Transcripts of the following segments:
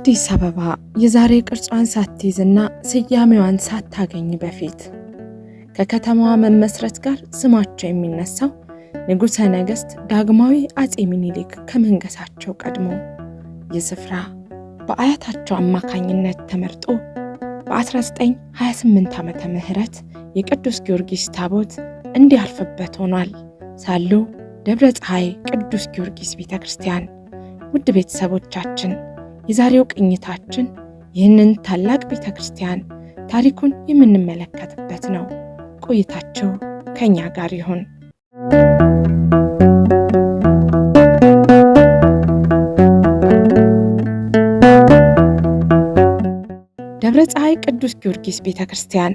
አዲስ አበባ የዛሬ ቅርጿን ሳትይዝና ስያሜዋን ሳታገኝ በፊት ከከተማዋ መመስረት ጋር ስማቸው የሚነሳው ንጉሠ ነገሥት ዳግማዊ አጼ ምኒልክ ከመንገሳቸው ቀድሞ የስፍራ በአያታቸው አማካኝነት ተመርጦ በ1928 ዓመተ ምህረት የቅዱስ ጊዮርጊስ ታቦት እንዲያርፍበት ሆኗል። ሳሉ ደብረ ፀሐይ ቅዱስ ጊዮርጊስ ቤተክርስቲያን። ውድ ቤተሰቦቻችን የዛሬው ቅኝታችን ይህንን ታላቅ ቤተክርስቲያን ታሪኩን የምንመለከትበት ነው። ቆይታችሁ ከኛ ጋር ይሁን። ደብረ ፀሐይ ቅዱስ ጊዮርጊስ ቤተክርስቲያን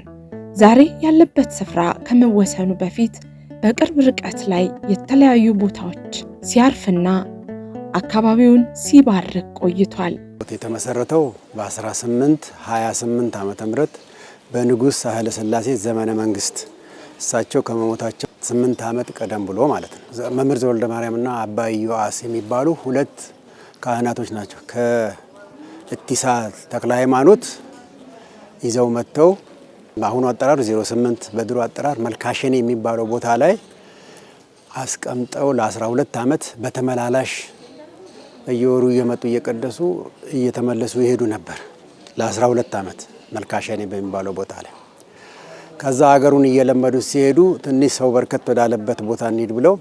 ዛሬ ያለበት ስፍራ ከመወሰኑ በፊት በቅርብ ርቀት ላይ የተለያዩ ቦታዎች ሲያርፍና አካባቢውን ሲባርክ ቆይቷል። የተመሰረተው በ1828 ዓመተ ምህረት በንጉሥ ኃይለ ሥላሴ ዘመነ መንግስት እሳቸው ከመሞታቸው 8 ዓመት ቀደም ብሎ ማለት ነው። መምህር ዘወልደ ማርያምና አባ ኢዮአስ የሚባሉ ሁለት ካህናቶች ናቸው። ከእቲሳ ተክለ ሃይማኖት ይዘው መጥተው በአሁኑ አጠራር 08 በድሮ አጠራር መልካሸኔ የሚባለው ቦታ ላይ አስቀምጠው ለ12 ዓመት በተመላላሽ በየወሩ እየመጡ እየቀደሱ እየተመለሱ ይሄዱ ነበር። ለ12 ዓመት መልካሸኔ በሚባለው ቦታ ላይ ከዛ ሀገሩን እየለመዱ ሲሄዱ ትንሽ ሰው በርከት ወዳለበት ቦታ እንሂድ ብለው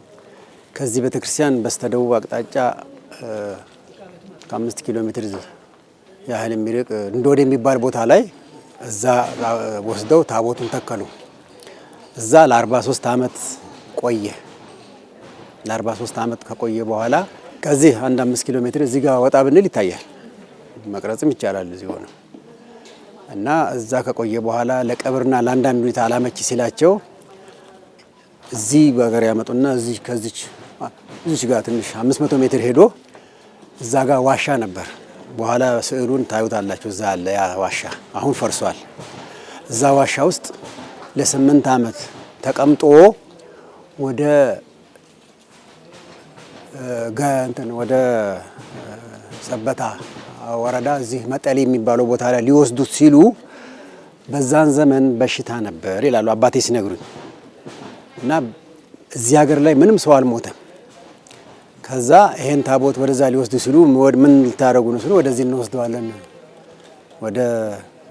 ከዚህ ቤተክርስቲያን በስተደቡብ አቅጣጫ ከ5 ኪሎ ሜትር ያህል የሚርቅ እንዶድ የሚባል ቦታ ላይ እዛ ወስደው ታቦቱን ተከሉ። እዛ ለ43 ዓመት ቆየ። ለ43 ዓመት ከቆየ በኋላ ከዚህ 5 ኪሎ ሜትር እዚህ ጋር ወጣ ብንል ይታያል፣ መቅረጽም ይቻላል እዚህ ሆነ እና እዛ ከቆየ በኋላ ለቀብርና ለአንዳንድ ሁኔታ አላመች ሲላቸው እዚህ በአገር ያመጡና እዚህ ከዚች ጋር ትንሽ 500 ሜትር ሄዶ እዛ ጋር ዋሻ ነበር። በኋላ ስዕሉን ታዩታላችሁ። እዛ አለ ያ ዋሻ፣ አሁን ፈርሷል። እዛ ዋሻ ውስጥ ለ8 ዓመት ተቀምጦ ወደ ሰበታ ወረዳ እዚህ መጠሌ የሚባለው ቦታ ላይ ሊወስዱት ሲሉ በዛን ዘመን በሽታ ነበር ይላሉ አባቴ ሲነግሩኝ። እና እዚህ ሀገር ላይ ምንም ሰው አልሞተም። ከዛ ይሄን ታቦት ወደዛ ሊወስዱ ሲሉ ምን ልታደርጉ ነው ሲሉ ወደዚህ እንወስደዋለን፣ ወደ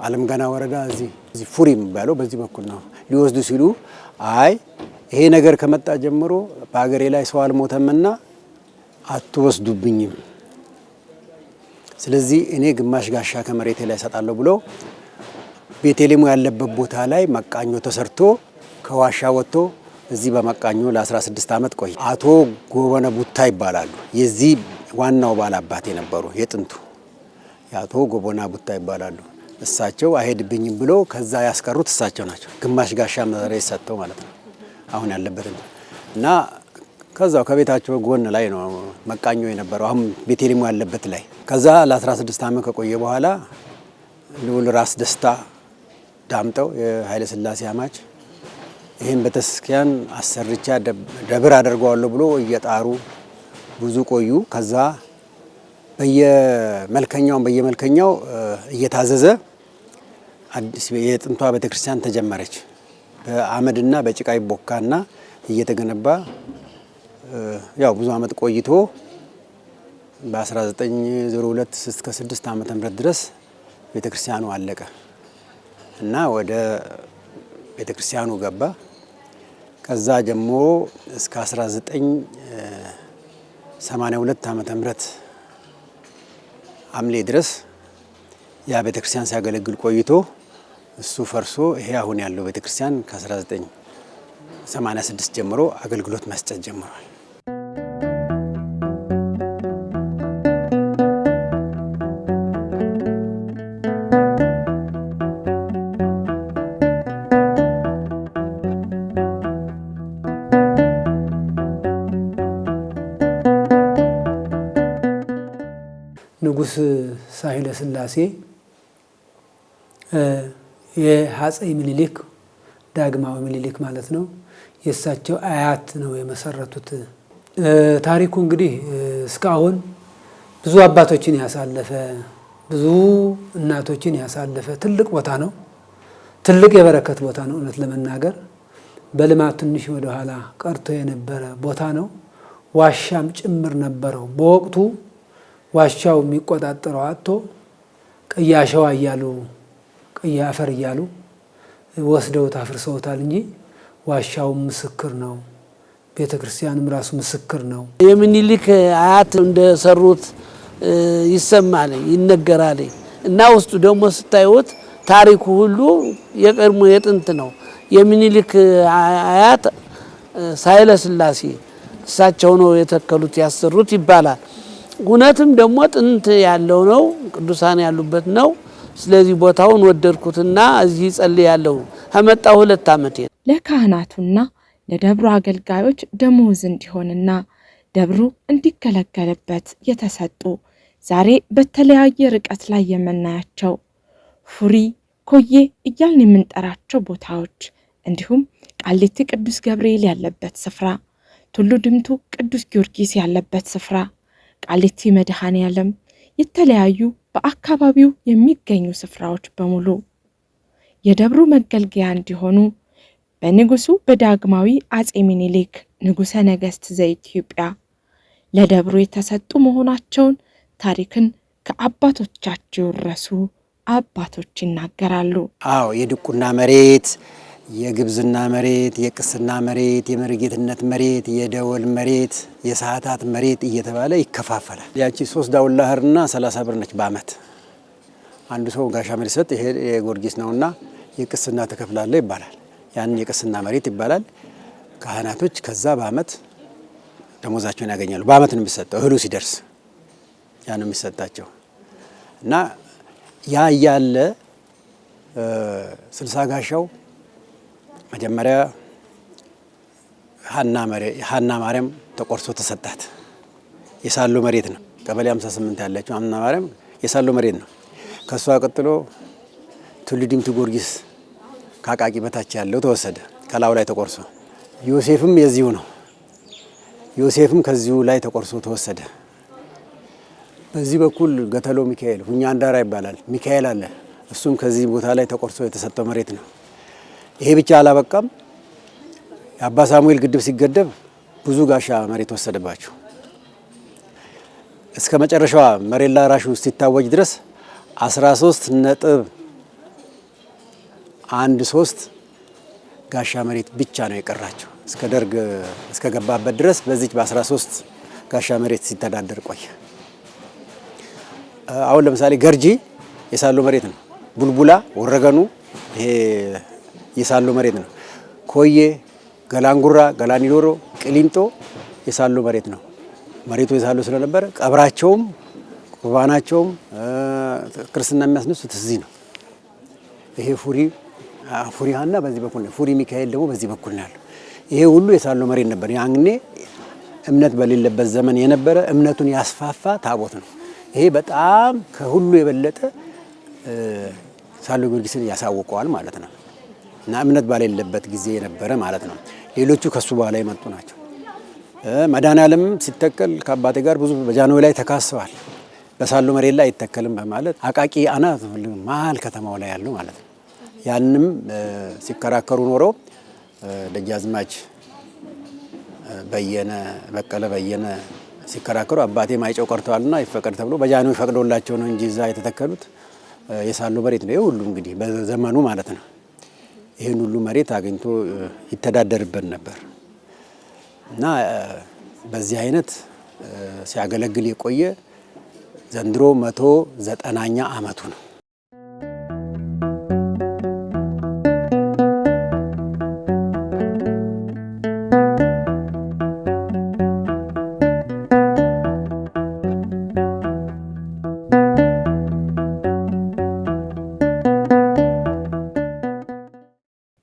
አለም ገና ወረዳ እዚህ ፉሪ የሚባለው በዚህ በኩል ነው ሊወስዱ ሲሉ፣ አይ ይሄ ነገር ከመጣ ጀምሮ በአገሬ ላይ ሰው አልሞተምና አትወስዱብኝም፣ ስለዚህ እኔ ግማሽ ጋሻ ከመሬቴ ላይ ሰጣለሁ ብሎ ቤተልሔሙ ያለበት ቦታ ላይ መቃኞ ተሰርቶ ከዋሻ ወጥቶ እዚህ በመቃኞ ለ16 ዓመት ቆይ። አቶ ጎበነ ቡታ ይባላሉ። የዚህ ዋናው ባላባት የነበሩ የጥንቱ የአቶ ጎበና ቡታ ይባላሉ። እሳቸው አይሄድብኝም ብሎ ከዛ ያስቀሩት እሳቸው ናቸው። ግማሽ ጋሻ መሬት ሰጥተው ማለት ነው አሁን ያለበት እና ከዛው ከቤታቸው ጎን ላይ ነው መቃኞ የነበረው አሁን ቤተልሔሙ ያለበት ላይ። ከዛ ለ16 ዓመት ከቆየ በኋላ ልዑል ራስ ደስታ ዳምጠው የኃይለ ሥላሴ አማች ይህን ቤተክርስቲያን አሰርቻ ደብር አደርገዋለሁ ብሎ እየጣሩ ብዙ ቆዩ። ከዛ በየመልከኛው እየታዘዘ አዲስ የጥንቷ ቤተክርስቲያን ተጀመረች። በአመድና በጭቃ ይቦካና እየተገነባ ያው ብዙ አመት ቆይቶ በ1902 እስከ 6 ዓመተ ምህረት ድረስ ቤተክርስቲያኑ አለቀ እና ወደ ቤተክርስቲያኑ ገባ። ከዛ ጀምሮ እስከ 1982 ዓመተ ምህረት ሐምሌ ድረስ ያ ቤተክርስቲያን ሲያገለግል ቆይቶ እሱ ፈርሶ ይሄ አሁን ያለው ቤተክርስቲያን ከ1986 ጀምሮ አገልግሎት መስጠት ጀምሯል። ንጉሥ ኃይለ ሥላሴ የአፄ ምኒልክ ዳግማዊ ምኒልክ ማለት ነው የእሳቸው አያት ነው የመሰረቱት። ታሪኩ እንግዲህ እስካሁን ብዙ አባቶችን ያሳለፈ ብዙ እናቶችን ያሳለፈ ትልቅ ቦታ ነው። ትልቅ የበረከት ቦታ ነው። እውነት ለመናገር በልማት ትንሽ ወደ ኋላ ቀርቶ የነበረ ቦታ ነው። ዋሻም ጭምር ነበረው። በወቅቱ ዋሻው የሚቆጣጠረው አጥቶ ቀይ አሸዋ እያሉ ቀይ አፈር እያሉ ወስደውት አፍርሰውታል እንጂ ዋሻው ምስክር ነው። ቤተ ክርስቲያንም ራሱ ምስክር ነው። የሚኒሊክ አያት እንደሰሩት ይሰማል ይነገራል። እና ውስጡ ደግሞ ስታዩት ታሪኩ ሁሉ የቀድሞ የጥንት ነው። የሚኒሊክ አያት ሳህለ ሥላሴ እሳቸው ነው የተከሉት ያሰሩት ይባላል። እውነትም ደግሞ ጥንት ያለው ነው፣ ቅዱሳን ያሉበት ነው። ስለዚህ ቦታውን ወደድኩትና እዚህ ጸልያለሁ። ከመጣሁ 2 ዓመት። ለካህናቱና ለደብሩ አገልጋዮች ደሞዝ እንዲሆንና ደብሩ እንዲገለገልበት የተሰጡ ዛሬ በተለያየ ርቀት ላይ የምናያቸው ፉሪ፣ ኮዬ እያልን የምንጠራቸው ቦታዎች እንዲሁም ቃሊቲ ቅዱስ ገብርኤል ያለበት ስፍራ፣ ቱሉ ድምቱ ቅዱስ ጊዮርጊስ ያለበት ስፍራ፣ ቃሊቲ መድኃኔ ዓለም፣ የተለያዩ በአካባቢው የሚገኙ ስፍራዎች በሙሉ የደብሩ መገልገያ እንዲሆኑ በንጉሱ በዳግማዊ አጼ ሚኒሊክ ንጉሠ ነገሥት ዘኢትዮጵያ ለደብሩ የተሰጡ መሆናቸውን ታሪክን ከአባቶቻቸው የወረሱ አባቶች ይናገራሉ። አዎ የድቁና መሬት፣ የግብዝና መሬት፣ የቅስና መሬት፣ የመርጌትነት መሬት፣ የደወል መሬት፣ የሰዓታት መሬት እየተባለ ይከፋፈላል። ያቺ 3 ዳውላህርና 30 ብር ነች በአመት። አንዱ ሰው ጋሻ መሬት ሰጥ ይሄ የጊዮርጊስ ነውና የቅስና ተከፍላለ ይባላል። ያን የቅስና መሬት ይባላል። ካህናቶች ከዛ በአመት ደሞዛቸውን ያገኛሉ። በአመት ነው የሚሰጠው፣ እህሉ ሲደርስ ያ ነው የሚሰጣቸው። እና ያ እያለ 60 ጋሻው መጀመሪያ ሀና ማርያም ተቆርሶ ተሰጣት። የሳሎ መሬት ነው። ቀበሌ 58 ያለችው ሀና ማርያም የሳሎ መሬት ነው። ከሷ ቀጥሎ ቱሉ ዲምቱ ጊዮርጊስ ካቃቂ በታች ያለው ተወሰደ፣ ከላዩ ላይ ተቆርሶ። ዮሴፍም የዚሁ ነው። ዮሴፍም ከዚሁ ላይ ተቆርሶ ተወሰደ። በዚህ በኩል ገተሎ ሚካኤል ሁኛ አንዳራ ይባላል። ሚካኤል አለ። እሱም ከዚህ ቦታ ላይ ተቆርሶ የተሰጠው መሬት ነው። ይሄ ብቻ አላበቃም። የአባ ሳሙኤል ግድብ ሲገደብ ብዙ ጋሻ መሬት ወሰደባቸው። እስከ መጨረሻዋ መሬት ላራሹ ሲታወጅ ድረስ 13.13 ጋሻ መሬት ብቻ ነው የቀራቸው። እስከ ደርግ እስከ ገባበት ድረስ በዚህ በ13 ጋሻ መሬት ሲተዳደር ቆየ። አሁን ለምሳሌ ገርጂ የሳሎ መሬት ነው። ቡልቡላ ወረገኑ ይሄ የሳሎ መሬት ነው። ኮዬ፣ ገላንጉራ፣ ገላኒዶሮ፣ ቅሊንጦ የሳሎ መሬት ነው። መሬቱ የሳሎ ስለነበረ ቀብራቸውም ቁርባናቸውም ክርስትና የሚያስነሱት እዚህ ነው። ይሄ ፉሪ ሀና በዚህ በኩል ነው። ፉሪ ሚካኤል ደግሞ በዚህ በኩል ነው ያለው። ይሄ ሁሉ የሳሎ መሬት ነበር። ያኔ እምነት በሌለበት ዘመን የነበረ እምነቱን ያስፋፋ ታቦት ነው። ይሄ በጣም ከሁሉ የበለጠ ሳሎ ጊዮርጊስን ያሳውቀዋል ማለት ነው። እና እምነት ባሌለበት ጊዜ የነበረ ማለት ነው። ሌሎቹ ከሱ በኋላ የመጡ ናቸው። መድኃኔዓለም ሲተከል ከአባቴ ጋር ብዙ በጃንሆይ ላይ ተካሰዋል። በሳሎ መሬት ላይ አይተከልም በማለት አቃቂ አናት መሀል ከተማው ላይ ያለው ማለት ነው። ያንንም ሲከራከሩ ኖረው ደጃዝማች በቀለ በየነ ሲከራከሩ አባቴ ማይጨው ቀርተዋልና ይፈቀድ ተብሎ በጃንሆይ ፈቅዶላቸው ነው እንጂ እዛ የተተከሉት የሳሎ መሬት ነው። ሁሉ እንግዲህ በዘመኑ ማለት ነው። ይህን ሁሉ መሬት አግኝቶ ይተዳደርበት ነበር እና በዚህ አይነት ሲያገለግል የቆየ ዘንድሮ 190ኛ ዓመቱ ነው።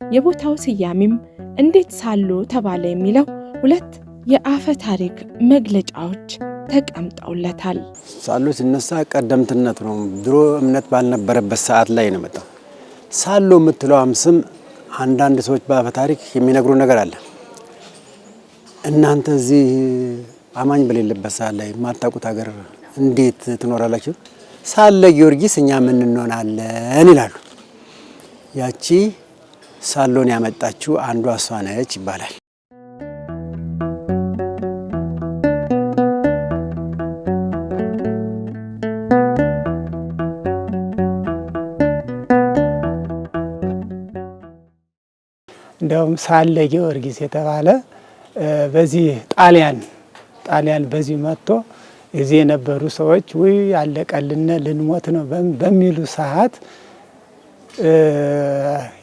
የቦታው ስያሜም እንዴት ሳሎ ተባለ የሚለው 2 የአፈ ታሪክ መግለጫዎች ተቀምጠውለታል። ሳሎ ሲነሳ ቀደምትነት ነው። ድሮ እምነት ባልነበረበት ሰዓት ላይ ነው መጣው። ሳሎ የምትለውም ስም አንዳንድ ሰዎች በአፈ ታሪክ የሚነግሩ ነገር አለ። እናንተ እዚህ አማኝ በሌለበት ሰዓት ላይ የማታውቁት ሀገር እንዴት ትኖራላችሁ? ሳለ ጊዮርጊስ እኛ ምን እንሆናለን ይላሉ። ያቺ ሳሎን ያመጣችው አንዷ እሷ ነች ይባላል። እንደውም ሳለ ጊዮርጊስ የተባለ በዚህ ጣሊያን በዚህ መጥቶ እዚህ የነበሩ ሰዎች ወይ ያለቀልን ልንሞት ነው በሚሉ ሰዓት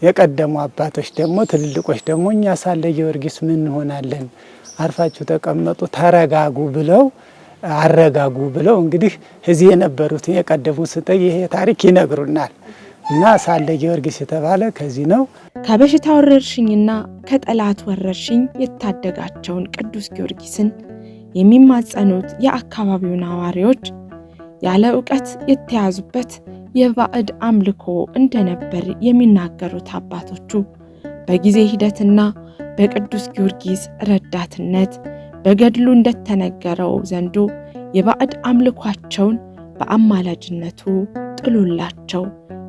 የቀደሙ አባቶች ደግሞ ትልልቆች ደግሞ እኛ ሳለ ጊዮርጊስ ምን እንሆናለን፣ አርፋችሁ ተቀመጡ፣ ተረጋጉ ብለው አረጋጉ ብለው እንግዲህ እዚህ የነበሩት የቀደሙ ስጠይ ይሄ ታሪክ ይነግሩናል። እና ሳለ ጊዮርጊስ የተባለ ከዚህ ነው። ከበሽታ ወረርሽኝና ከጠላት ወረርሽኝ የታደጋቸውን ቅዱስ ጊዮርጊስን የሚማጸኑት የአካባቢው ነዋሪዎች ያለ ዕውቀት የተያዙበት የባዕድ አምልኮ እንደነበር የሚናገሩት አባቶቹ በጊዜ ሂደትና በቅዱስ ጊዮርጊስ ረዳትነት በገድሉ እንደተነገረው ዘንዶ የባዕድ አምልኳቸውን በአማላጅነቱ ጥሎላቸው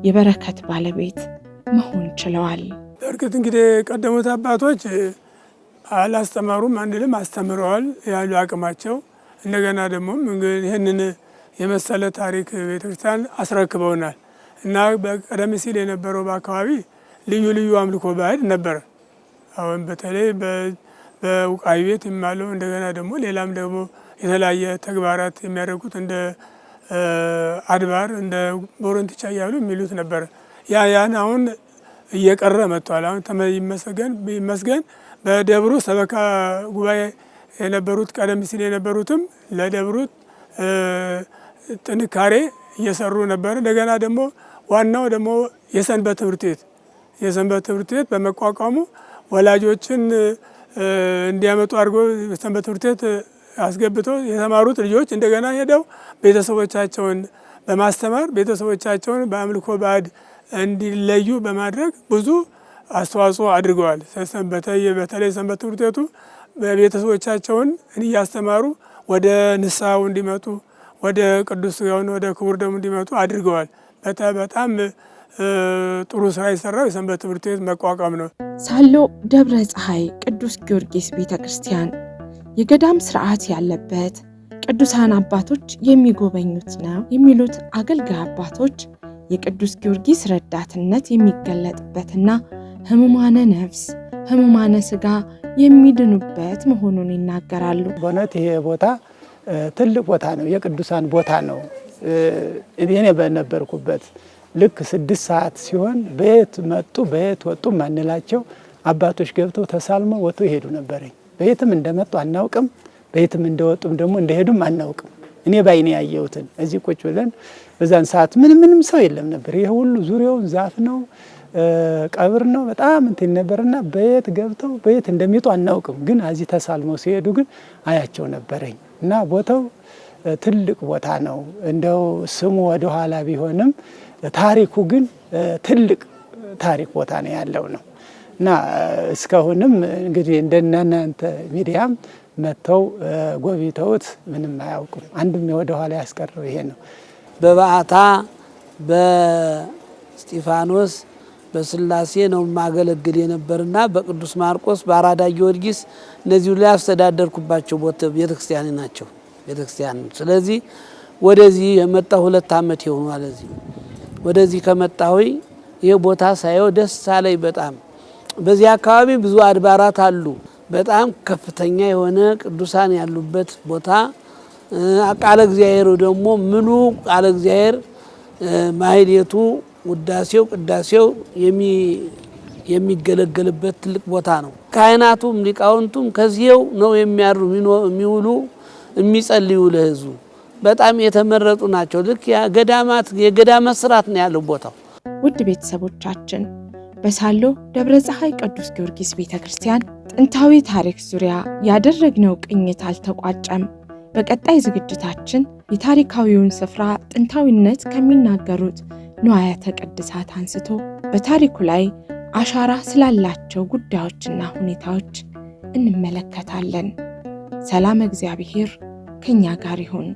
የበረከት ባለቤት መሆን ችለዋል። በእርግጥ እንግዲህ ቀደሙት አባቶች አላስተማሩም፣ አንድም አስተምረዋል ያሉ አቅማቸው። እንደገና ደግሞ ይህንን የመሰለ ታሪክ ቤተክርስቲያን አስረክበውናል እና በቀደም ሲል የነበረው በአካባቢ ልዩ ልዩ አምልኮ ባዕድ ነበረ። አሁን በተለይ በውቃቢ ቤት የሚባለው እንደገና ደግሞ ሌላም ደግሞ የተለያየ ተግባራት የሚያደርጉት እንደ አድባር እንደ ቦረንትቻ እያሉ የሚሉት ነበረ። ያን አሁን እየቀረ መጥቷል። አሁን ይመስገን በደብሩ ሰበካ ጉባኤ የነበሩት ቀደም ሲል የነበሩትም ለደብሩ ጥንካሬ እየሰሩ ነበር። እንደገና ደግሞ ዋናው ደግሞ የሰንበት ትምህርት ቤት በመቋቋሙ ወላጆችን እንዲያመጡ አድርጎ የሰንበት ትምህርት ቤት አስገብተው የተማሩት ልጆች እንደገና ሄደው ቤተሰቦቻቸውን በማስተማር ቤተሰቦቻቸውን በአምልኮ ባዕድ እንዲለዩ በማድረግ ብዙ አስተዋጽኦ አድርገዋል። በተለይ ሰንበት ትምህርት ቤቱ ቤተሰቦቻቸውን እያስተማሩ ወደ ንስሐው እንዲመጡ ወደ ቅዱስ ሥጋውና ወደ ክቡር ደሙ እንዲመጡ አድርገዋል። በጣም ጥሩ ስራ የሰራው የሰንበት ትምህርት ቤት መቋቋም ነው። ሳሎ ደብረ ፀሐይ ቅዱስ ጊዮርጊስ ቤተክርስቲያን የገዳም ስርዓት ያለበት ቅዱሳን አባቶች የሚጎበኙት ነው የሚሉት አገልጋይ አባቶች የቅዱስ ጊዮርጊስ ረዳትነት የሚገለጥበትና ሕሙማነ ነፍስ ሕሙማነ ሥጋ የሚድኑበት መሆኑን ይናገራሉ። በእውነት ይሄ ቦታ ትልቅ ቦታ ነው፣ የቅዱሳን ቦታ ነው። እኔ በነበርኩበት ልክ 6 ሰዓት ሲሆን በየት መጡ በየት ወጡ ማንላቸው አባቶች ገብተው ተሳልመው ወጥቶ ይሄዱ ነበረኝ። በየትም እንደመጡ አናውቅም፣ በየትም እንደወጡም ደግሞ እንደሄዱም አናውቅም። እኔ ባይኔ ያየሁትን እዚህ ቁጭ ብለን በዛን ሰዓት ምንም ሰው የለም ነበር። ይሄ ሁሉ ዙሪያውን ዛፍ ነው፣ ቀብር ነው፣ በጣም እንትን ነበርና በየት ገብተው በየት እንደሚወጡ አናውቅም። ግን እዚህ ተሳልመው ሲሄዱ ግን አያቸው ነበረኝ እና ቦታው ትልቅ ቦታ ነው። እንደው ስሙ ወደ ኋላ ቢሆንም ታሪኩ ግን ትልቅ ታሪክ ቦታ ነው ያለው ነው እና እስካሁንም እንግዲህ እንደናንተ ሚዲያም መጥተው ጎብኝተውት ምንም አያውቁም። አንድም ወደ ኋላ ያስቀረው ይሄ ነው። በበዓታ በስጢፋኖስ በስላሴ ነው ማገለግል የነበርና በቅዱስ ማርቆስ በአራዳ ጊዮርጊስ እነዚህ ላይ ያስተዳደርኩባቸው ቤተክርስቲያን ናቸው ቤተክርስቲያን። ስለዚህ ወደዚህ የመጣሁ 2 ዓመት ይሆናል። ወደዚህ ከመጣሁኝ ይሄ ቦታ ሳየው ደስ አለኝ በጣም። በዚህ አካባቢ ብዙ አድባራት አሉ። በጣም ከፍተኛ የሆነ ቅዱሳን ያሉበት ቦታ ቃለ እግዚአብሔር ደግሞ ምሉ ቃለ እግዚአብሔር ማህሌቱ ውዳሴው ቅዳሴው የሚገለገልበት ትልቅ ቦታ ነው። ካህናቱም ሊቃውንቱም ከዚህው ነው የሚውሉ የሚጸልዩ ለሕዝቡ በጣም የተመረጡ ናቸው። ልክ የገዳማት ስርዓት ነው ያለው ቦታው። ውድ ቤተሰቦቻችን በሳሎ ደብረ ፀሐይ ቅዱስ ጊዮርጊስ ቤተክርስቲያን ጥንታዊ ታሪክ ዙሪያ ያደረግነው ቅኝት አልተቋጨም። በቀጣይ ዝግጅታችን የታሪካዊውን ስፍራ ጥንታዊነት ከሚናገሩት ንዋያተ ቅድሳት አንስቶ በታሪኩ ላይ አሻራ ስላላቸው ጉዳዮችና ሁኔታዎች እንመለከታለን። ሰላም እግዚአብሔር ከኛ ጋር ይሁን።